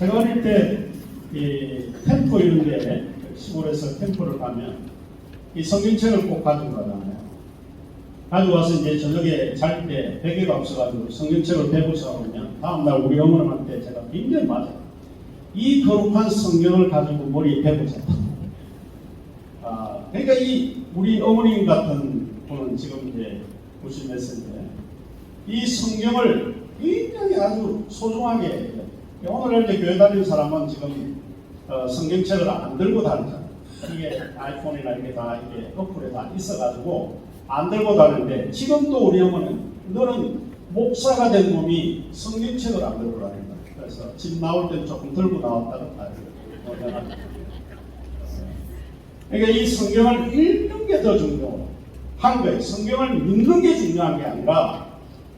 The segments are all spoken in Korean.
제가 어릴 때 이 캠프 이런데 시골에서 캠프를 가면 이 성경책을 꼭 가지고 가잖아요. 가지고 와서 이제 저녁에 잘 때 베개가 없어가지고 성경책을 베고서 오면 다음날 우리 어머님한테 제가 굉장히 맞아요. 이 거룩한 성경을 가지고 머리에 베고 잤다. 그러니까 이 우리 어머님 같은 분은 지금 이제 90몇 세인데 이 성경을 굉장히 아주 소중하게 오늘 이제 교회 다니는 사람은 지금 성경책을 안 들고 다니잖아요. 이게 아이폰이나 이게 다 이게 어플에 다 있어가지고 안 들고 다니는데 지금 또 우리 어머니는 너는 목사가 된 놈이 성경책을 안 들고 다닌다. 그래서 집 나올 때 조금 들고 나왔다가 가요. 그러니까 이 성경을 읽는 게 더 중요한 거예요. 성경을 믿는 게 중요한 게 아니라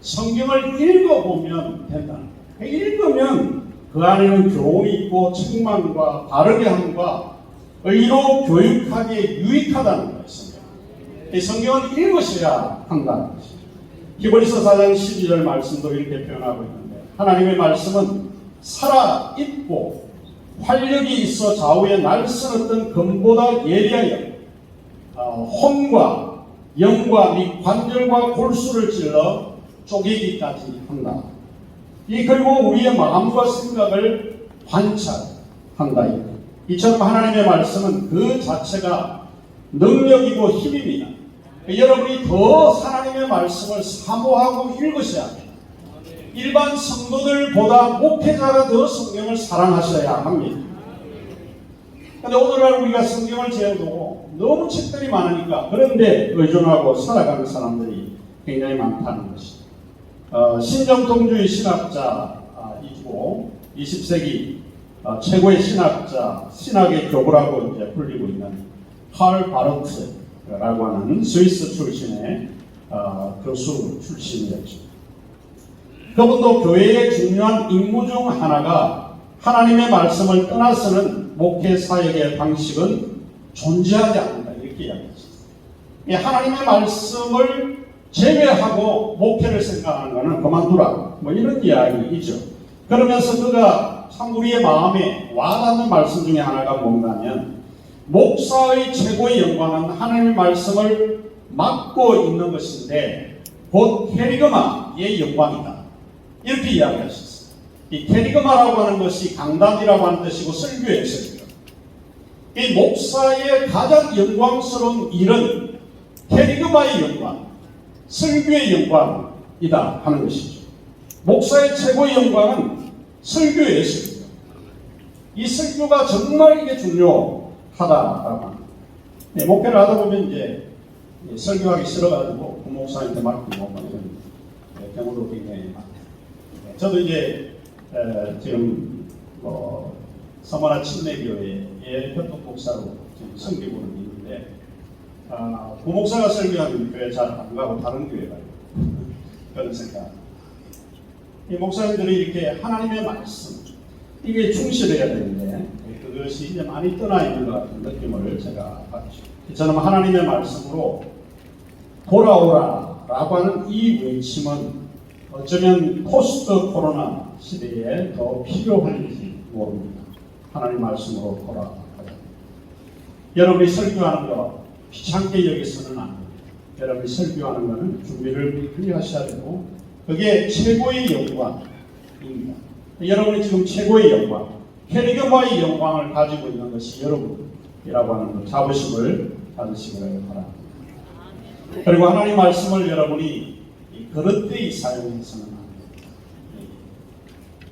성경을 읽어보면 된다. 읽으면 그 안에는 교훈이 있고 책망과 바르게 함과 의로 교육하기에 유익하다는 거예요. 이 성경은 읽으셔야 한다는 것이죠. 히브리서 4장 12절 말씀도 이렇게 표현하고 있는데 하나님의 말씀은 살아있고 활력이 있어 좌우에 날선 검보다 예리하여 혼과 영과 및 관절과 골수를 찔러 쪼개기까지 한다. 그리고 우리의 마음과 생각을 관찰한다. 이처럼 하나님의 말씀은 그 자체가 능력이고 힘입니다. 여러분이 더 하나님의 말씀을 사모하고 읽으셔야 합니다. 일반 성도들보다 목회자가 더 성경을 사랑하셔야 합니다. 그런데 오늘날 우리가 성경을 재어두고 너무 책들이 많으니까 그런데 의존하고 살아가는 사람들이 굉장히 많다는 것이죠. 신정통주의 신학자이고 20세기 최고의 신학자, 신학의 교부라고 이제 불리고 있는 칼 바르트라고 하는 스위스 출신의 교수 출신이었죠. 그분도 교회의 중요한 임무 중 하나가 하나님의 말씀을 떠나서는 목회 사역의 방식은 존재하지 않는다 이렇게 이야기했습니다. 하나님의 말씀을 제외하고 목회를 생각하는 것은 그만두라 뭐 이런 이야기이죠. 그러면서 그가 참 우리의 마음에 와닿는 말씀 중에 하나가 뭔가면 목사의 최고의 영광은 하나님의 말씀을 맡고 있는 것인데 곧 캐리그마의 영광이다 이렇게 이야기하셨어요. 이 캐리그마라고 하는 것이 강단이라고 하는 뜻이고 설교의 설교. 이 목사의 가장 영광스러운 일은 캐리그마의 영광, 설교의 영광이다 하는 것이죠. 목사의 최고의 영광은 설교의 설교. 이 설교가 정말 이게 중요하다라고 합니다. 목회를 하다 보면 이제 설교하기 싫어가지고 부목사한테 맡기고 이런 경우도 굉장히 많아요. 저도 이제 지금 서머나 침례교회의 협동 목사로 지금 섬기고는 있는데 부목사가 설교하는 교회 잘 안 가고 다른 교회 가요. 그런 생각. 이 목사님들이 이렇게 하나님의 말씀 이게 충실해야 되는데 그것이 이제 많이 떠나 있는 것 같은 느낌을 제가 받죠. 저는 하나님의 말씀으로 돌아오라라고 하는 이 외침은 어쩌면 포스트 코로나 시대에 더 필요한지 모릅니다. 하나님 말씀으로 돌아가야 합니다. 여러분이 설교하는 거 귀찮게 여기서는 안 됩니다. 여러분이 설교하는 것은 준비를 미리 하셔야 되고 그게 최고의 영광입니다. 여러분이 지금 최고의 영광, 캐리그마의 영광을 가지고 있는 것이 여러분이라고 하는 것 자부심을 가지시기를 바랍니다. 그리고 하나님 말씀을 여러분이 그릇되이 사용해서는 안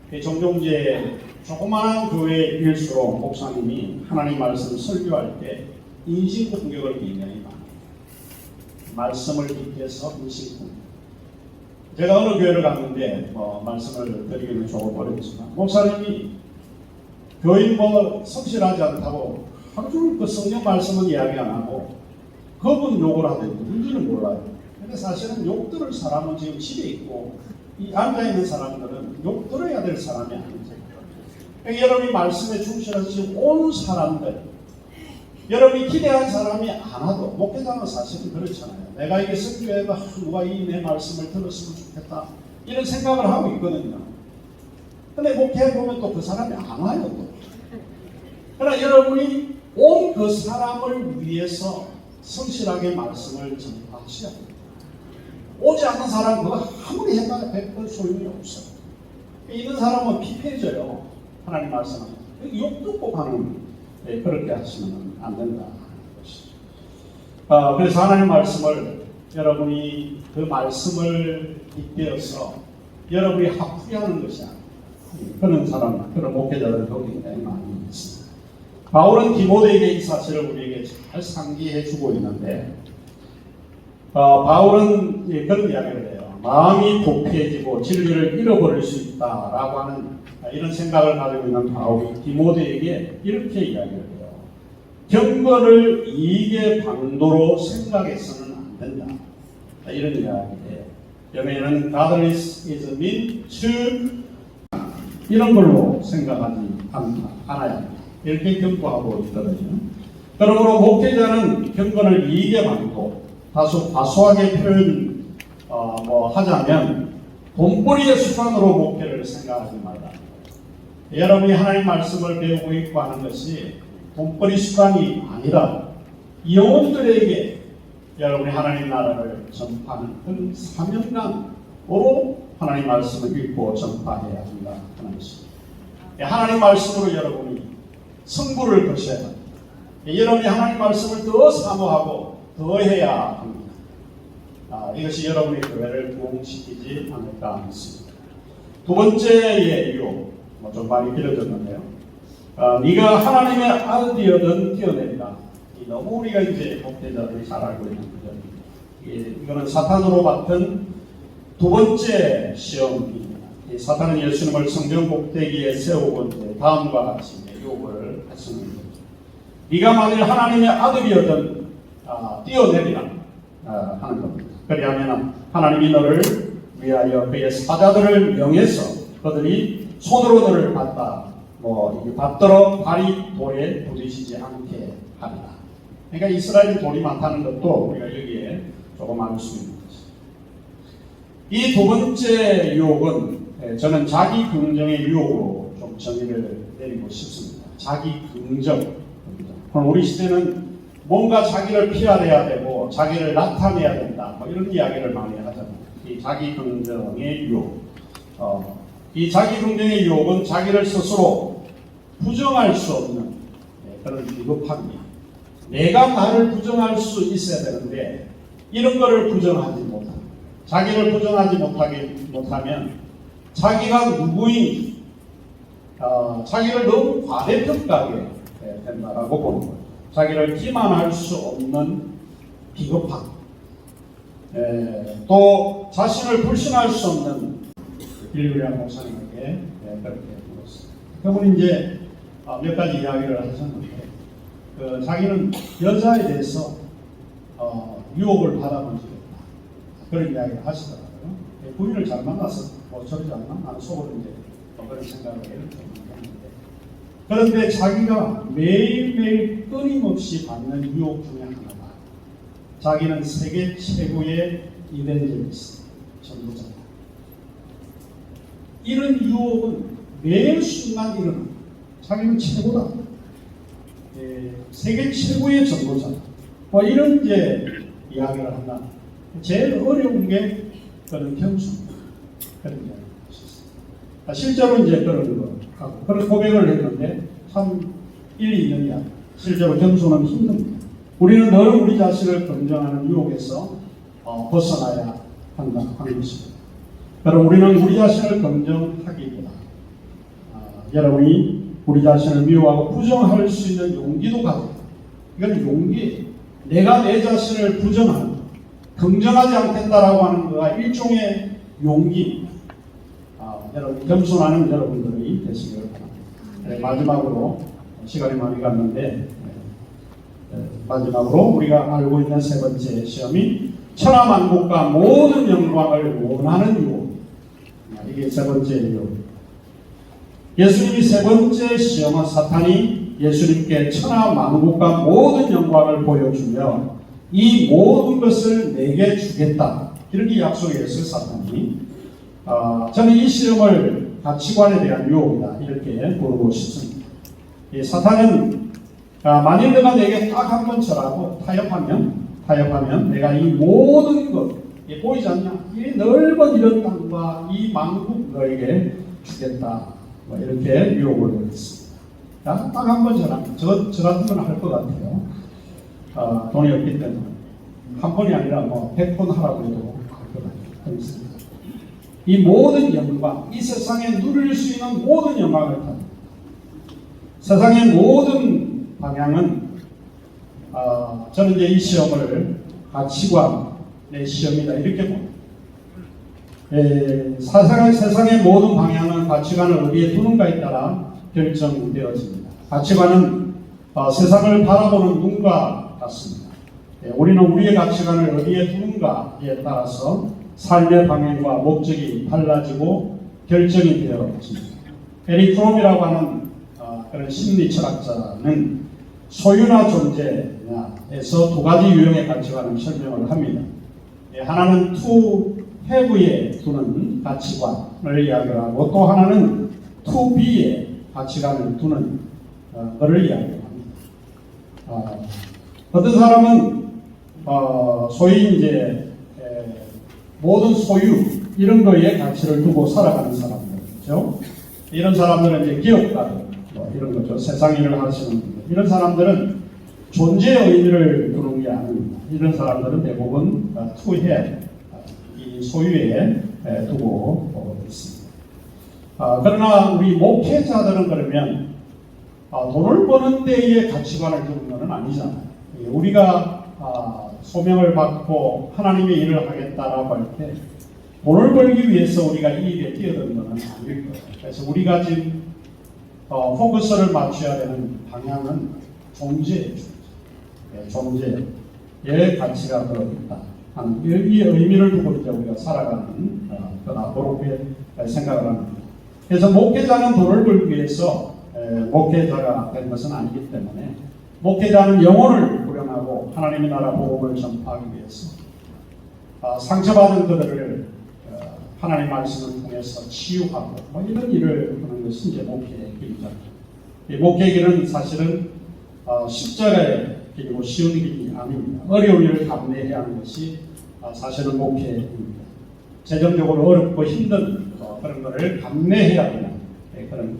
됩니다. 종종 이제 조그마한 교회일수록 목사님이 하나님 말씀을 설교할 때 인신 공격을 굉장히 많이 해요. 말씀을 빗대서 인신 공격. 제가 어느 교회를 갔는데 말씀을 드리기는 조금 어렵지만 목사님이 교인 성실하지 않다고 하루 종일 그 성경 말씀은 이야기 안 하고 그분 욕을 하던데 뭔지는 몰라요. 근데 사실은 욕 들을 사람은 지금 집에 있고 이 앉아있는 사람들은 욕 들어야 될 사람이 아니죠. 그러니까 여러분이 말씀에 충실하신 온 사람들 여러분이 기대한 사람이 안 와도 목회자는 사실은 그렇잖아요. 내가 이게 설교해가 누가 이 내 말씀을 들었으면 좋겠다 이런 생각을 하고 있거든요. 근데 목회해보면 또 그 사람이 안 와요. 또. 그러나 여러분이 온 그 사람을 위해서 성실하게 말씀을 전파하셔야 됩니다. 오지 않는 사람 그거 아무리 해봐야 100번 소용이 없어요. 있는 사람은 피폐해져요. 하나님 말씀은 욕 듣고 가는 그렇게 하시면 안 된다. 그래서 하나님 말씀을 여러분이 그 말씀을 빗대어서 여러분이 합부하는 것이 아니에요. 그런 사람, 그런 목회자들 굉장히 많이 있습니다. 바울은 디모데에게 이 사실을 우리에게 잘 상기해 주고 있는데, 바울은 그런 이야기를 해요. 마음이 부패해지고 진리를 잃어버릴 수 있다라고 하는 이런 생각을 가지고 있는 바울이 디모데에게 이렇게 이야기를 해요. 경건을 이익의 방도로 생각해서는 안 된다. 이런 이야기예요. 여기에는 godliness is mean to 이런 걸로 생각하지 않아야 합니다. 이렇게 경고하고 있거든요. 그러므로 목회자는 경건을 이익의 방도, 다소 과소하게 표현 하자면 돈벌이의 수단으로 목회를 생각하지 말라. 여러분이 하나님 말씀을 배우고 있고 하는 것이 돈벌이 수단이 아니라 영혼들에게 여러분이 하나님 나라를 전파하는 그런 사명감으로 하나님 말씀을 읽고 전파해야 한다 하는 것입니다. 하나님 말씀으로 여러분이 승부를 거셔야 합니다. 여러분이 하나님 말씀을 더 사모하고 더 해야 합니다. 이것이 여러분의 교회를 부흥시키지 않을까 믿습니다. 두 번째의 이유, 좀 많이 길어졌는데요. 네가 하나님의 아들이거든 뛰어내리라. 너무 우리가 이제 목회자들이 잘 알고 있는 구절입니다. 이거는 사탄으로 받은 두 번째 시험입니다. 사탄은 예수님을 성전 꼭대기에 세우고 이제 다음과 같이 유혹을 하시는 거죠. 네가 만일 하나님의 아들이거든 뛰어내리라 하는 겁니다. 그리하면 하나님이 너를 위하여 그의 사자들을 명해서 그들이 손으로 너를 받들어 발이 돌에 부딪히지 않게 하리라. 그러니까 이스라엘이 돌이 많다는 것도 우리가 여기에 조금 알 수 있는 것입니다. 이 두 번째 유혹은 저는 자기 긍정의 유혹으로 좀 정의를 내리고 싶습니다. 자기 긍정. 그럼 우리 시대는 뭔가 자기를 피해야 되고 자기를 나타내야 된다. 이런 이야기를 많이 하잖아요. 이 자기 긍정의 유혹. 이 자기 긍정의 유혹은 자기를 스스로 부정할 수 없는 그런 비겁함이야. 내가 나를 부정할 수 있어야 되는데 이런 거를 부정하지 못하면, 자기를 부정하지 못하면 자기가 누구인지 자기를 너무 과대평가하게 된다라고 보는 거예요. 자기를 기만할 수 없는 비겁함, 또 자신을 불신할 수 없는 빌리그리안 목사님에게 그렇게 물었습니다. 그분이 이제 몇 가지 이야기를 하셨는데 자기는 여자에 대해서 유혹을 받아본 적이 없다. 그런 이야기를 하시더라고요. 부인을 잘 만나서 저러지 않나? 나는 속으로 이제 그런 생각을 했는데 그런데 자기가 매일매일 끊임없이 받는 유혹 중에 하나가 자기는 세계 최고의 이벤젤리스트, 전도자다. 이런 유혹은 매일 순간 일어납니다. 자기는 최고다. 세계 최고의 전도자다. 이런 이제 이야기를 한다. 제일 어려운 게 그런 겸손입니다. 그런 이야기를 하셨습니다. 실제로 이제 그런 고백을 했는데 참 일리 있는 이야기. 실제로 겸손은 힘듭니다. 우리는 늘 우리 자신을 긍정하는 유혹에서 벗어나야 한다 하는 것입니다. 그럼 우리는 우리 자신을 긍정하기보다 여러분이 우리 자신을 미워하고 부정할 수 있는 용기도 가져야 합니다. 이건 용기예요. 내가 내 자신을 부정하는, 긍정하지 않겠다라고 하는 거가 일종의 용기입니다. 여러분 겸손하는 여러분들이 되시길 바랍니다. 마지막으로 시간이 많이 갔는데 마지막으로 우리가 알고 있는 세 번째 시험이 천하만국과 모든 영광을 원하는 유혹. 이게 세 번째 유혹. 예수님이 세 번째 시험은 사탄이 예수님께 천하만국과 모든 영광을 보여주며 이 모든 것을 내게 주겠다. 이렇게 약속했어요, 사탄이. 저는 이 시험을 가치관에 대한 유혹이다. 이렇게 보고 싶습니다. 이 사탄은 만일 내가 내게 딱 한 번 절하고 타협하면 내가 이 모든 것, 보이지 않냐? 이 넓은 이런 땅과 이 만국 너에게 주겠다. 이렇게 유혹을 했습니다. 딱 한 번 절하면 저 같은 건 할 것 같아요. 돈이 없기 때문에 한 번이 아니라 100번 하라고 해도 할 것 같습니다. 이 모든 영광, 이 세상에 누릴 수 있는 모든 영광을 탑니다. 세상의 모든 방향은 저는 이제 이 시험을 가치관의 시험이다 이렇게 봅니다. 세상의 모든 방향은 가치관을 어디에 두는가에 따라 결정되어집니다. 가치관은 세상을 바라보는 눈과 같습니다. 우리는 우리의 가치관을 어디에 두는가에 따라서 삶의 방향과 목적이 달라지고 결정이 되어집니다. 에릭 프롬이라고 하는 그런 심리 철학자는 소유나 존재에서 두 가지 유형의 가치관을 설명을 합니다. 하나는 to have에 두는 가치관을 이야기하고 또 하나는 to be에 가치관을 두는 것을 이야기합니다. 어떤 사람은 소위 이제 모든 소유 이런 거에 가치를 두고 살아가는 사람들이죠. 이런 사람들은 이제 기업가들 이런 거죠. 세상 일을 하시는 분들. 이런 사람들은 존재의 의미를 두는 게 아닙니다. 이런 사람들은 대부분 to have 이 소유에 두고 있습니다. 그러나 우리 목회자들은 그러면 돈을 버는 데에 가치관을 두는 것은 아니잖아요. 우리가 소명을 받고 하나님의 일을 하겠다라고 할 때 돈을 벌기 위해서 우리가 이 일에 뛰어드는 것은 아닐 거예요. 그래서 우리가 지금 포커스를 맞춰야 되는 방향은 존재의 가치가 더 있다 하는 이 의미를 두고 이제 우리가 살아가는 거다 그렇게 생각을 합니다. 그래서 목회자는 돈을 벌기 위해서 목회자가 된 것은 아니기 때문에 목회자는 영혼을 구원하고 하나님의 나라 복음을 전파하기 위해서 상처받은 그들을 하나님 말씀을 통해서 치유하고 이런 일을 하는 것이 이제 목회의 길이죠. 이 목회의 길은 사실은 십자가의 길이고 쉬운 길이 아닙니다. 어려운 일을 감내해야 하는 것이 사실은 목회입니다. 재정적으로 어렵고 힘든 그런 것을 감내해야 하는 그런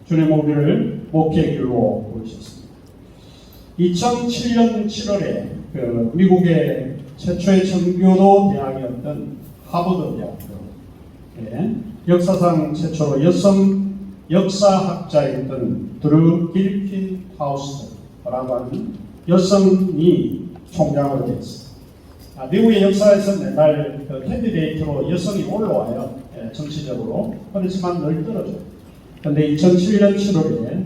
주님의 우리를 목회의 길로 부르셨습니다. 2007년 7월에 미국의 최초의 전교도 대학이었던 하버드 대학교 역사상 최초로 여성 역사학자였던 드루 길킨 파우스트라고 하는 여성이 총장으로 되었습니다. 미국의 역사에서 맨날 캔디데이트로 여성이 올라와요. 정치적으로. 그렇지만 늘 떨어져요. 그런데 2007년 7월에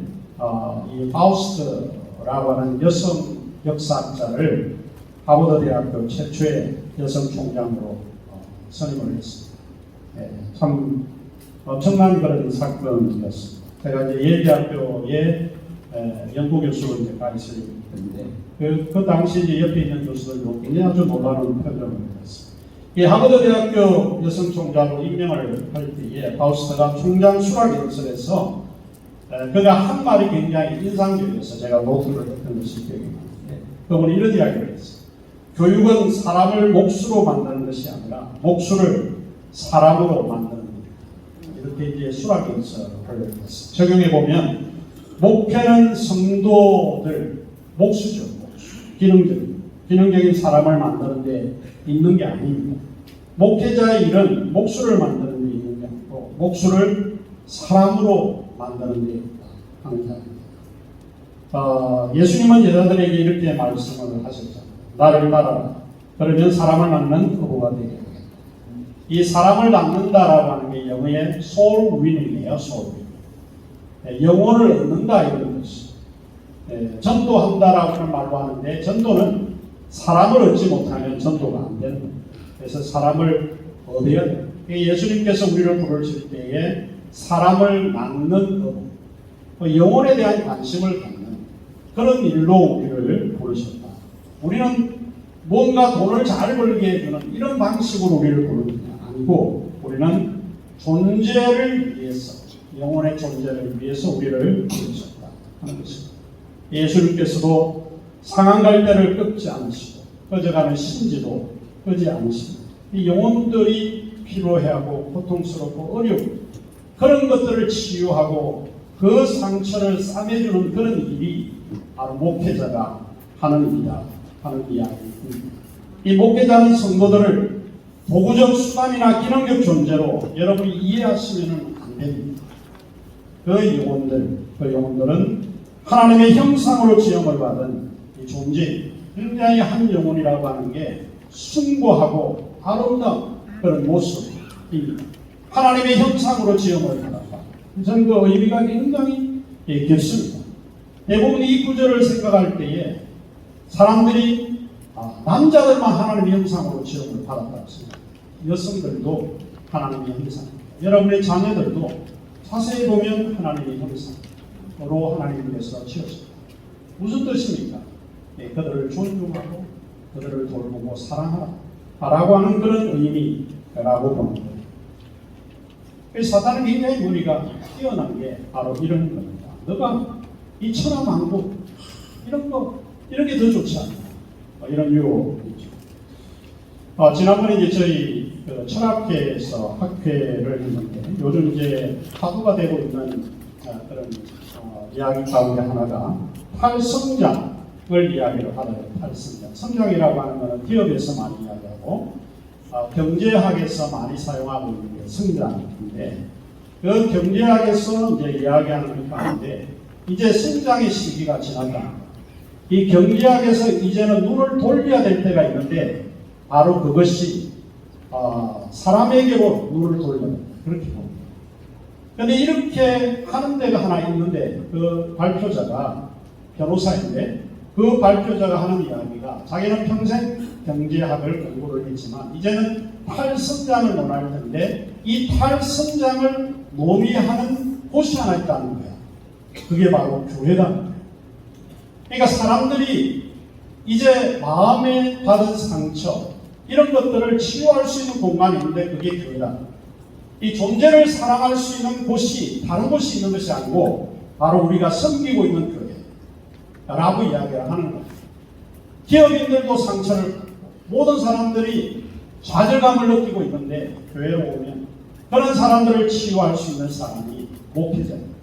이 파우스트라고 하는 여성 역사학자를 하버드 대학교 최초의 여성 총장으로 선임을 했습니다. 참 엄청난 그런 사건이었습니다. 제가 이제 예대학교에 연구교수로 이제 가 있을 때인데 그 당시 이제 옆에 있는 교수들도 굉장히 아주 놀라운 표정을 했습니다. 이 하버드 대학교 여성 총장으로 임명을 할 때에 파우스트가 총장 수락 연설에서 그가 한 말이 굉장히 인상적이어서 제가 노트를 했던 것이 기억이 나는데 그분이 이런 이야기를 했어요. 교육은 사람을 몫으로 만드는 것이 아니라 몫을 사람으로 만드는 것. 이렇게 이제 수락 연설을 했어요. 적용해 보면 목회는 성도들 몫이죠. 기능적인 사람을 만드는 데 있는 게 아닙니다. 목회자의 일은 목수를 만드는 데 있는 게 아니고 목수를 사람으로 만드는 데 있다 하는 자입니다. 예수님은 여자들에게 이렇게 말씀을 하셨잖아요. 나를 따라라. 그러면 사람을 낳는 어부가 되게 되겠다. 이 사람을 낳는다라고 하는 게 영어의 soul winning이에요. soul winning. 영혼을 얻는다 이런 것이. 전도한다라고 하는 말로 하는데 전도는 사람을 얻지 못하면 전도가 안 되는 겁니다. 그래서 사람을 얻어야 돼요. 예수님께서 우리를 부르실 때에 사람을 낳는 어부, 영혼에 대한 관심을 갖는 그런 일로 우리를 부르셨다. 우리는 뭔가 돈을 잘 벌게 해주는 이런 방식으로 우리를 부르는 게 아니고 우리는 존재를 위해서, 영혼의 존재를 위해서 우리를 부르셨다 하는 것입니다. 예수님께서도 상한 갈대를 꺾지 않으시고 꺼져가는 심지도 끄지 않으십니다. 이 영혼들이 피로해하고 고통스럽고 어려운 그런 것들을 치유하고 그 상처를 싸매주는 그런 일이 바로 목회자가 하는 일이다 하는 이야기입니다. 이 목회자는 성도들을 도구적 수단이나 기능적 존재로 여러분이 이해하시면 안 됩니다. 그 영혼들은 하나님의 형상으로 지음을 받은 이 존재, 굉장히 한 영혼이라고 하는 게 숭고하고 아름다운 그런 모습입니다. 하나님의 형상으로 지음을 받았다. 저는 그 의미가 굉장히 깊습니다. 대부분 이 구절을 생각할 때에 사람들이 남자들만 하나님의 형상으로 지음을 받았다고 생각합니다. 여성들도 하나님의 형상입니다. 여러분의 자녀들도 자세히 보면 하나님의 형상으로 하나님께서 지었습니다. 무슨 뜻입니까? 그들을 존중하고 그들을 돌보고 사랑하라 라고 하는 그런 의미라고 보는 거예요. 사탄은 굉장히 머리가 뛰어난 게 바로 이런 겁니다. 너가 이 천하만국 이런 게 더 좋지 않나, 이런 유혹이죠. 지난번에 이제 저희 철학회에서 학회를 했는데 요즘 이제 화두가 되고 있는 그런 이야기 가운데 하나가 탈성장을 이야기를 하더라고요. 탈성장. 성장이라고 하는 것은 기업에서 많이 이야기하고 경제학에서 많이 사용하고 있는 게 성장인데, 그 경제학에서 이제 이야기하는 것 가운데 이제 성장의 시기가 지났다. 이 경제학에서 이제는 눈을 돌려야 될 때가 있는데 바로 그것이 사람에게로 눈을 돌려야 된다. 그렇게 봅니다. 그런데 이렇게 하는 데가 하나 있는데 그 발표자가 변호사인데 그 발표자가 하는 이야기가 자기는 평생 경제학을 공부를 했지만 이제는 탈성장을 논할 텐데 이 탈성장을 논의하는 곳이 하나 있다는 거야. 그게 바로 교회라는 거야. 그러니까 사람들이 이제 마음에 받은 상처 이런 것들을 치유할 수 있는 공간이 있는데 그게 교회다. 이 존재를 사랑할 수 있는 곳이 다른 곳이 있는 것이 아니고 바로 우리가 섬기고 있는 교회라고 이야기를 하는 거예요. 기업인들도 상처를 받고 모든 사람들이 좌절감을 느끼고 있는데 교회에 오면 그런 사람들을 치유할 수 있는 사람이 목회자입니다.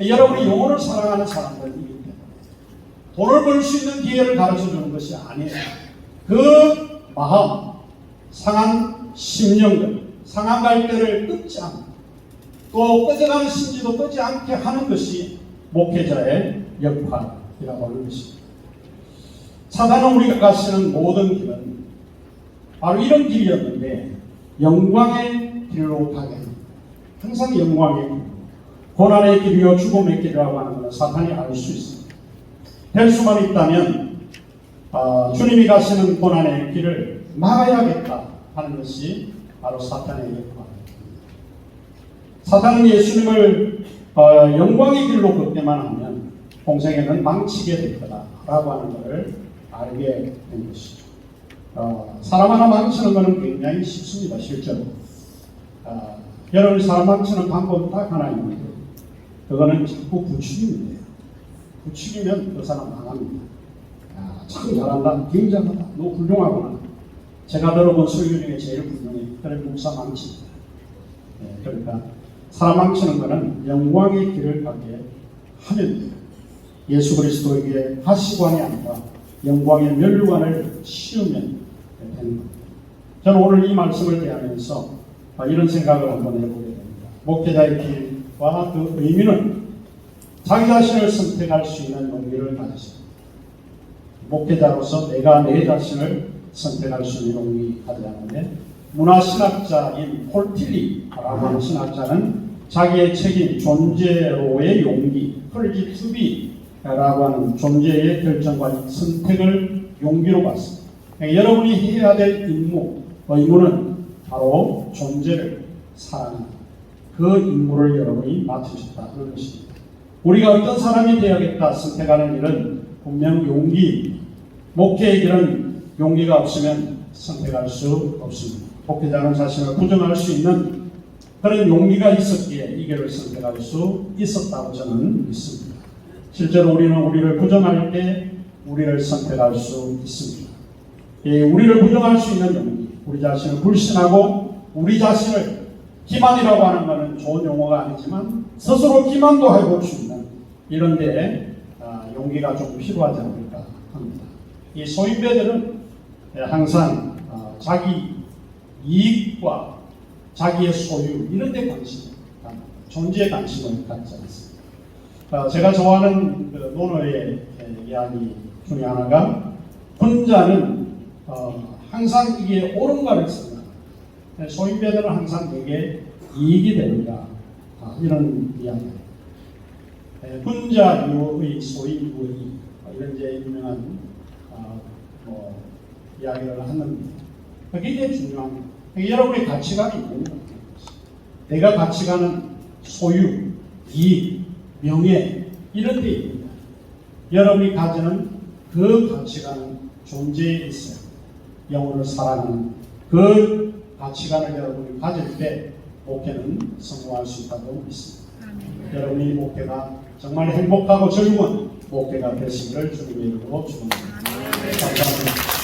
여러분이 영혼을 사랑하는 사람들이기 때문에 돈을 벌 수 있는 기회를 가르쳐 주는 것이 아니에요. 그 마음, 상한 심령들, 상한 갈대를 끊지 않고 또 꺼져가는 심지도 끄지 않게 하는 것이 목회자의 역할이라고 하는 것입니다. 사단은 우리가 가시는 모든 길은 바로 이런 길이었는데 영광의 길로 가게 합니다. 항상 영광의 길, 고난의 길이요 죽음의 길이라고 하는 것은 사탄이 알 수 있습니다. 될 수만 있다면 주님이 가시는 고난의 길을 막아야겠다 하는 것이 바로 사탄의 역할입니다. 사탄은 예수님을 영광의 길로 걷게만 하면 공생애는 망치게 될 거다라고 하는 것을 알게 된 것이죠. 사람 하나 망치는 것은 굉장히 쉽습니다. 실제로 여러분 사람 망치는 방법 딱 하나 있는데 그거는 자꾸 부추기면 돼요. 부추기면 그 사람 망합니다. 참 잘한다, 굉장하다, 너 훌륭하구나. 제가 들어본 설교 중에 제일 훌륭해. 그래 목사 망칩니다. 그러니까 사람 망치는 것은 영광의 길을 가게 하면 돼요. 예수 그리스도에게 하시관이 아니라 영광의 멸관을 씌우면 되는 겁니다. 저는 오늘 이 말씀을 대하면서 이런 생각을 한번 해보게 됩니다. 목회자의 길과 그 의미는 자기 자신을 선택할 수 있는 용기를 가졌습니다. 목회자로서 내가 내 자신을 선택할 수 있는 용기 가져야하는데 문화신학자인 폴틸리라고 하는 신학자는 자기의 책임 존재로의 용기, 컬지 투비라고 하는 존재의 결정과 선택을 용기로 봤습니다. 그러니까 여러분이 해야 될 의무는 바로 존재를 사랑하는 그 임무를 여러분이 맡으셨다 그런 것입니다. 우리가 어떤 사람이 되어야겠다 선택하는 일은 분명 용기, 목회의 길은 용기가 없으면 선택할 수 없습니다. 목회자는 자신을 부정할 수 있는 그런 용기가 있었기에 이 길을 선택할 수 있었다고 저는 믿습니다. 실제로 우리는 우리를 부정할 때 우리를 선택할 수 있습니다. 우리를 부정할 수 있는 용기, 우리 자신을 불신하고 우리 자신을 기만이라고 하는 것은 좋은 용어가 아니지만 스스로 기만도 해볼 수 있는 이런 데 용기가 좀 필요하지 않을까 합니다. 이 소인배들은 항상 자기 이익과 자기의 소유 이런 데 존재에 관심을 갖지 않습니다. 제가 좋아하는 그 논어의 이야기 중에 하나가 군자는 항상 이게 옳은가를 생각합니다. 소인배들은 항상 이게 이익이 되는가 이런 이야기입니다. 군자 유의 소인 유의 이런 이제 유명한 이야기를 하는데 그게 이제 중요합니다. 여러분의 가치관이 뭔가 내가 가치관은 소유, 이익, 명예 이런 데 있습니다. 여러분이 가지는 그 가치관은 존재에 있어요. 영혼을 사랑하는 그 가치관을 여러분이 가질 때 목회는 성공할 수 있다고 믿습니다. 여러분이 목회가 정말 행복하고 즐거운 목회가 되시기를 주님의 이름으로 축원합니다. 감사합니다.